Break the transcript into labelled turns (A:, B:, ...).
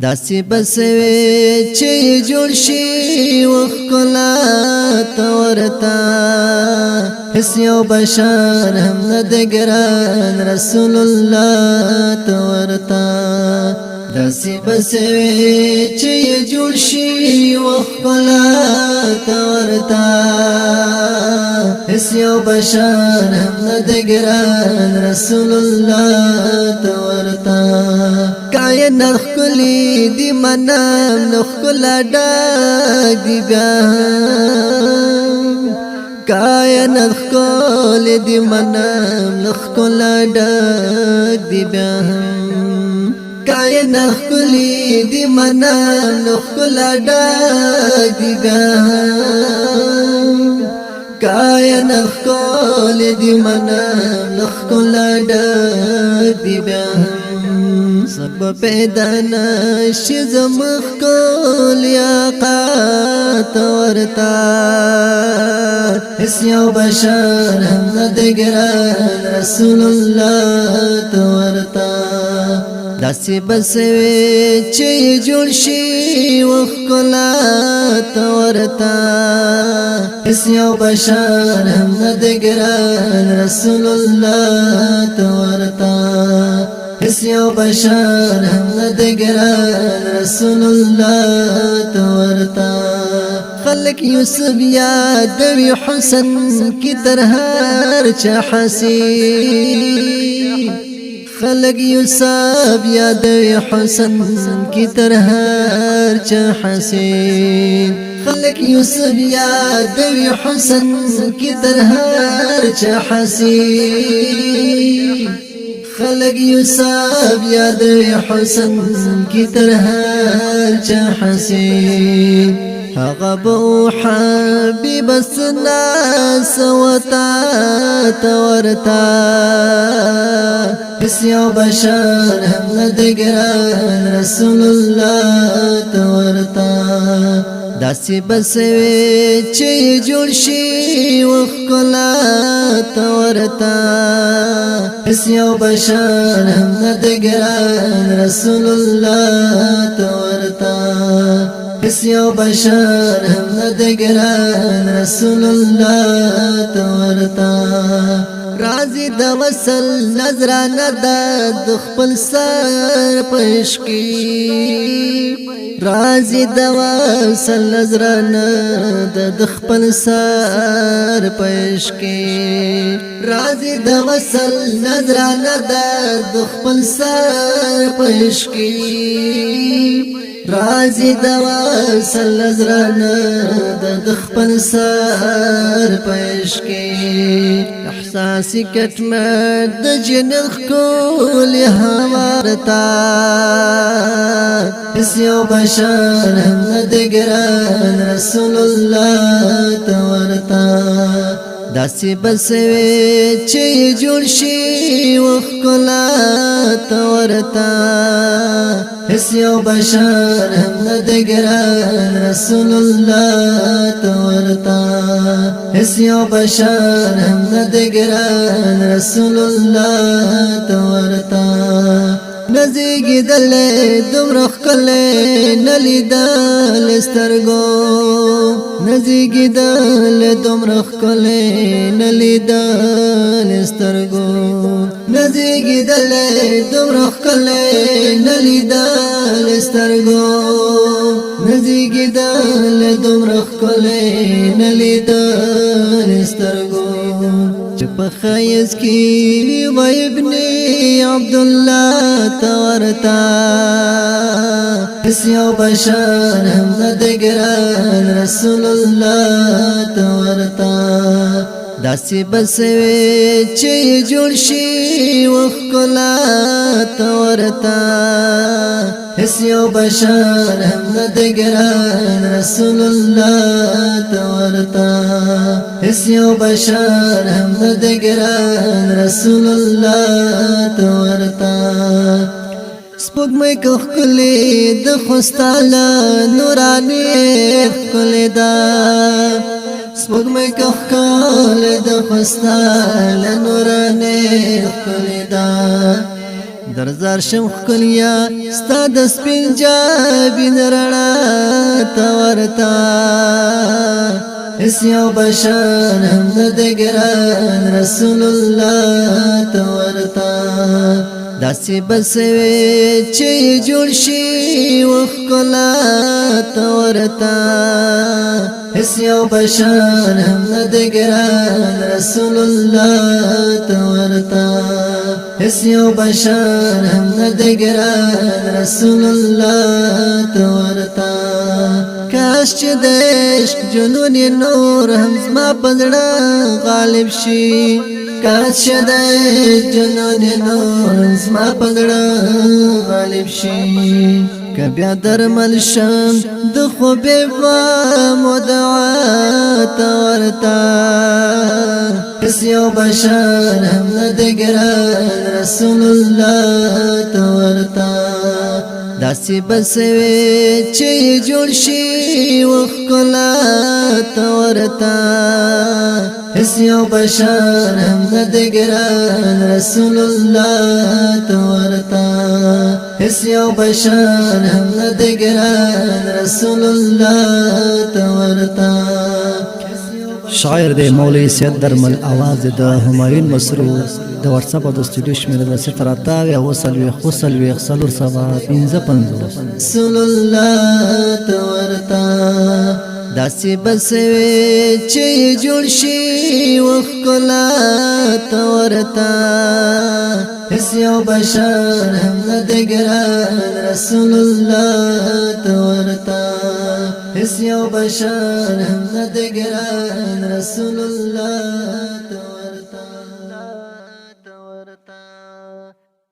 A: داسې بسوي چې جوړ شي وخلا تورتا هس یو بشر هم نه د ګران رسول الله تورتا داسې بسوي چې جوړ شي وخلا تورتا هس یو بشر هم نه د ګران رسول الله تورتا کائنات خلی دی منام نخلا ډاګ دی بیا کائنات خلی دی منام نخلا ډاګ دی بیا کائنات خلی دی منام نخلا ډاګ دی بیا کائنات خلی دی منام نخلا ډاګ دی بیا سب پیدا نشي زمخ کول یا قات ورتا اس یو بشر هم د ګران رسول الله تورتا داسې بسوي چې جوړ شي وخلا تورتا اس یو بشر هم د ګران رسول الله تورتا اس یو بشر هم د ګران رسول الله تورتا خلق یوسف یاد وی حسن کی تر هر چا حسین خلق یوسف یاد وی حسن کی تر هر چا حسین خلق یوسف یاد وی حسن کی تر هر چا حسین خلق یوسف یاد حسن کی تر هر چا حسین هغه بو حبیب سنا سوتا تورتا اس یو بشر هم د ګران رسول الله تورتا داسې بسوي چې جوړ شي وخلا تورتا اس یو بشر هم د ګران رسول الله تورتا اس یو بشر هم د ګران رسول الله تورتا رازي د وصل نظرانه د خپل سر پښکی رازي د وصل نظرانه د خپل سر پښکی رازي د وصل نظرانه د خپل سر پښکی رازي د وصل نظرانه د خپل سر پښکی احساس کټمت د جنت کول هوارتا اس یو بشر هم د ګران رسول الله تورتا داسې بسوي چې جوړ شي وخلا تورتا اس یو بشر هم د ګران رسول الله تورتا اس یو بشر هم د ګران رسول الله تورتا نزیگی دل دمرخ کلی نلی دل سترگو نزیگی دل دمرخ کلی نلی دل سترگو نزیگی دل دمرخ کلی نلی دل سترگو نزیگی دل دمرخ کلی نلی دل سترگو چپ خیز کی و ابن عبدالله تورتا اس یو بشر هم د ګران رسول الله تورتا داسې بسوي چې جوړ شي وخلا تورتا اس یو بشر هم د ګران رسول الله تورتا اس یو بشر هم د ګران رسول الله تورتا سپوږمۍ کخلې د خوستاله نوراني خلې دا سپوږمۍ کخلې د خوستاله نوراني خلې دا درزار شم خلیا ستا د سپین جابین رڼا ته ورتا اس یو بشان هم د ګران رسول الله ته ورتا داسې بسوي چې جوړ شي وخلا ته ورتا اس یو بشان هم د ګران رسول الله ته ورتا اس یو بشان هم د ګران رسول الله ته ورتا کاش چې د عشق جنون نور هم زما پزړه غالب شي کاش چې د عشق جنون نور زما پزړه غالب شي کبیا درمل شم د خوبې په مدعا ته ورتا اس یو بشان هم د ګران رسول الله ته ورتا داسې بسوي چې جوړ شي وخلا ته ورتا اس یو بشان هم د ګران رسول الله ته ورتا اس یو بشان هم د ګران رسول الله ته ورتا
B: شاعر د مولوی سید درمل आवाज د همایون مسرور د واتس اپ او د سټوډیو شمیره د 0 او وصل صلور سبا 55
A: رسول الله ته ورتا داسې بسوي چې جوړ شي وخلا ته ورتا اس یو بشان هم د ګران رسول الله ته ورتا اس یو بشان هم د ګران رسول الله